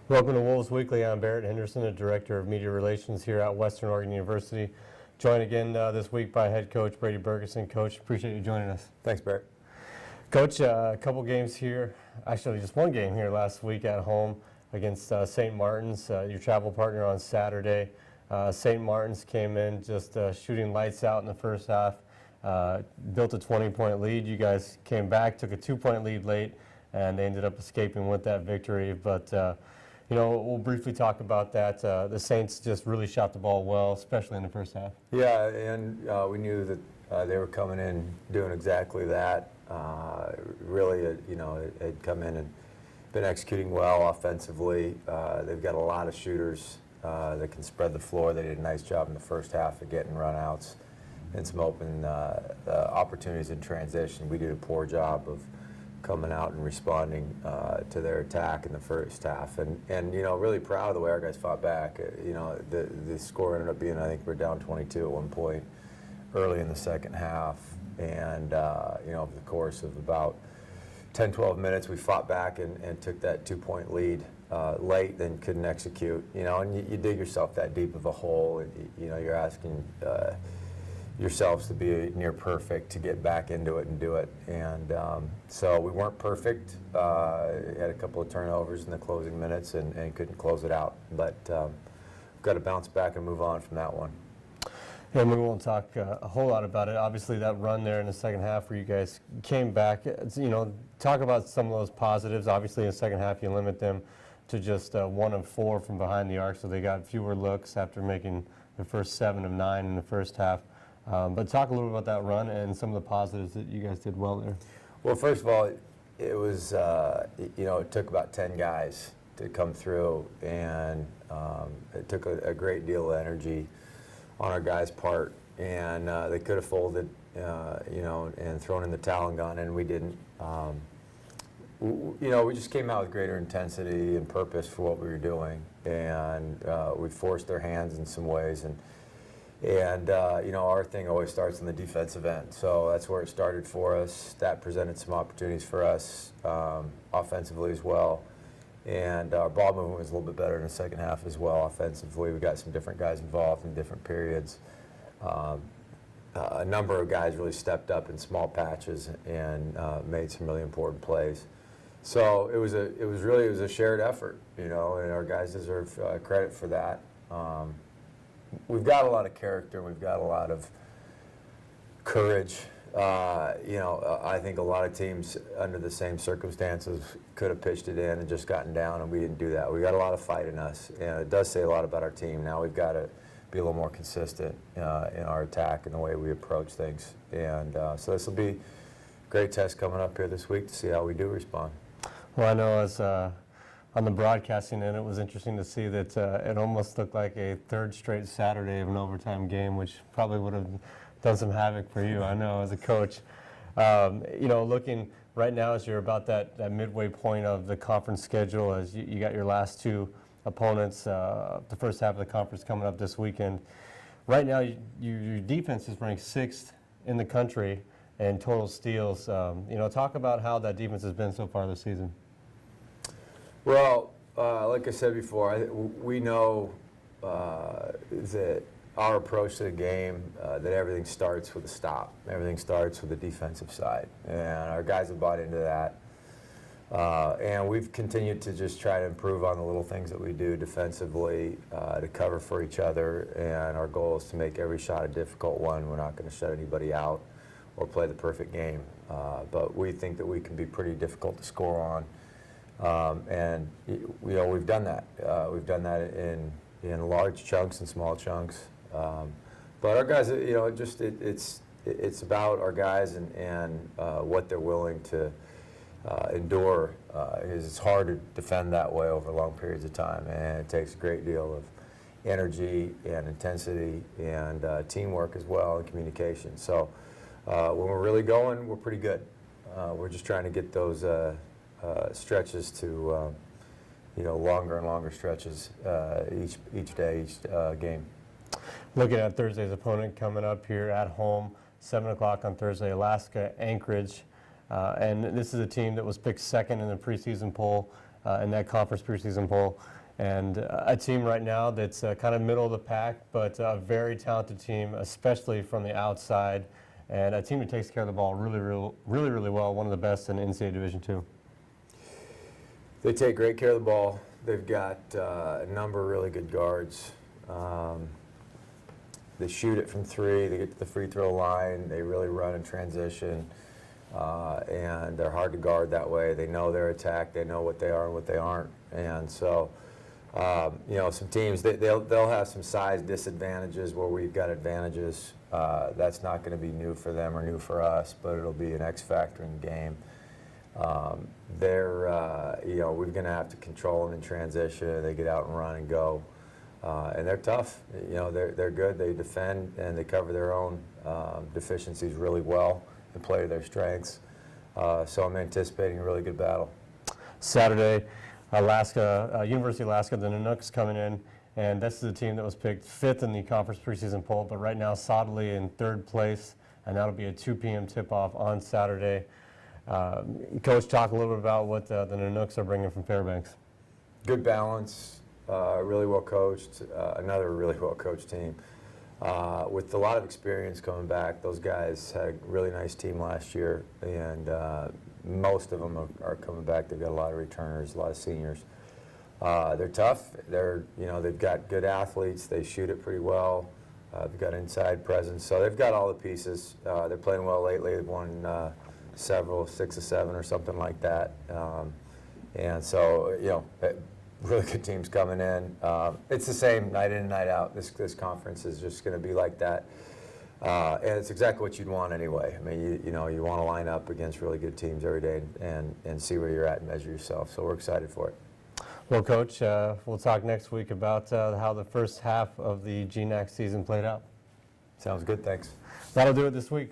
Welcome to Wolves Weekly. I'm Barrett Henderson, the Director of Media Relations here at Western Oregon University. Joined again this week by head coach Brady Bergeson. Coach, appreciate you joining us. Thanks, Barrett. Coach, a couple games here, actually just one game here last week at home against St. Martin's, your travel partner on Saturday. St. Martin's came in just shooting lights out in the first half, built a 20-point lead. You guys came back, took a 2-point lead late, and they ended up escaping with that victory. But you know, we'll briefly talk about that. The Saints just really shot the ball well, especially in the first half. Yeah, and we knew that they were coming in doing exactly that. Really, you know, it had come in and been executing well offensively. They've got a lot of shooters that can spread the floor. They did a nice job in the first half of getting runouts and some open opportunities in transition. We did a poor job of coming out and responding to their attack in the first half, and you know, really proud of the way our guys fought back. You know, the score ended up being, I think we're down 22 at one point early in the second half, and you know, over the course of about 10-12 minutes, we fought back and took that 2-point lead late, then couldn't execute. You know, and you dig yourself that deep of a hole, and you know, you're asking yourselves to be near perfect to get back into it and do it. And so we weren't perfect. Had a couple of turnovers in the closing minutes and couldn't close it out. But we've got to bounce back and move on from that one. And we won't talk a whole lot about it. Obviously, that run there in the second half where you guys came back, you know, talk about some of those positives. Obviously, in the second half, you limit them to just 1 of 4 from behind the arc, so they got fewer looks after making the first 7 of 9 in the first half. But talk a little bit about that run and some of the positives that you guys did well there. Well, first of all, it was, you know, it took about 10 guys to come through, and it took a great deal of energy on our guys' part, and they could have folded, you know, and thrown in the towel and gone, and we didn't. You know, we just came out with greater intensity and purpose for what we were doing, and we forced their hands in some ways, and you know, our thing always starts on the defensive end, so that's where it started for us. That presented some opportunities for us offensively as well, and our ball movement was a little bit better in the second half as well offensively. We got some different guys involved in different periods. A number of guys really stepped up in small patches and made some really important plays. So it was a shared effort, you know, and our guys deserve credit for that. We've got a lot of character. We've got a lot of courage. You know, I think a lot of teams under the same circumstances could have pitched it in and just gotten down, and we didn't do that. We got a lot of fight in us, and it does say a lot about our team. Now we've got to be a little more consistent in our attack and the way we approach things. And so this will be a great test coming up here this week to see how we do respond. Well, I know as on the broadcasting end, it was interesting to see that it almost looked like a third straight Saturday of an overtime game, which probably would have done some havoc for you, I know, as a coach. You know, looking right now as you're about that midway point of the conference schedule, as you got your last 2 opponents, the first half of the conference coming up this weekend. Right now, your defense is ranked 6th in the country in total steals. You know, talk about how that defense has been so far this season. Well, like I said before, we know that our approach to the game, that everything starts with a stop. Everything starts with the defensive side, and our guys have bought into that. And we've continued to just try to improve on the little things that we do defensively to cover for each other, and our goal is to make every shot a difficult one. We're not going to shut anybody out or play the perfect game, but we think that we can be pretty difficult to score on. And you know, we've done that. We've done that in large chunks and small chunks. But our guys, you know, it's about our guys and what they're willing to endure. It's hard to defend that way over long periods of time, and it takes a great deal of energy and intensity and teamwork as well, and communication. So when we're really going, we're pretty good. We're just trying to get those stretches to, you know, longer and longer stretches each day, each game. Looking at Thursday's opponent coming up here at home, 7 o'clock on Thursday, Alaska, Anchorage. And this is a team that was picked second in the preseason poll in that conference preseason poll. And a team right now that's kind of middle of the pack, but a very talented team, especially from the outside, and a team that takes care of the ball really well, one of the best in NCAA Division II. They take great care of the ball. They've got a number of really good guards. They shoot it from three. They get to the free throw line. They really run in transition, and they're hard to guard that way. They know their attack. They know what they are and what they aren't. And so, you know, some teams they'll have some size disadvantages where we've got advantages. That's not going to be new for them or new for us, but it'll be an X factor in the game. You know, we're going to have to control them in transition. They get out and run and go, and they're tough. You know, they're good. They defend and they cover their own deficiencies really well and play to their strengths. So I'm anticipating a really good battle. Saturday, University of Alaska, the Nanooks coming in, and this is a team that was picked 5th in the conference preseason poll, but right now solidly in 3rd place, and that'll be a 2 p.m. tip-off on Saturday. Coach, talk a little bit about what the Nanooks are bringing from Fairbanks. Good balance, really well coached, another really well coached team. With a lot of experience coming back, those guys had a really nice team last year, and most of them are coming back. They've got a lot of returners, a lot of seniors. They're tough. They've got good athletes. They shoot it pretty well. They've got inside presence, so they've got all the pieces. They're playing well lately. They've won several, 6 or 7 or something like that. And so, you know, really good teams coming in. It's the same night in and night out. This conference is just going to be like that. And it's exactly what you'd want anyway. I mean, you know, you want to line up against really good teams every day and see where you're at and measure yourself. So we're excited for it. Well, Coach, we'll talk next week about how the first half of the GNAC season played out. Sounds good. Thanks. That'll do it this week.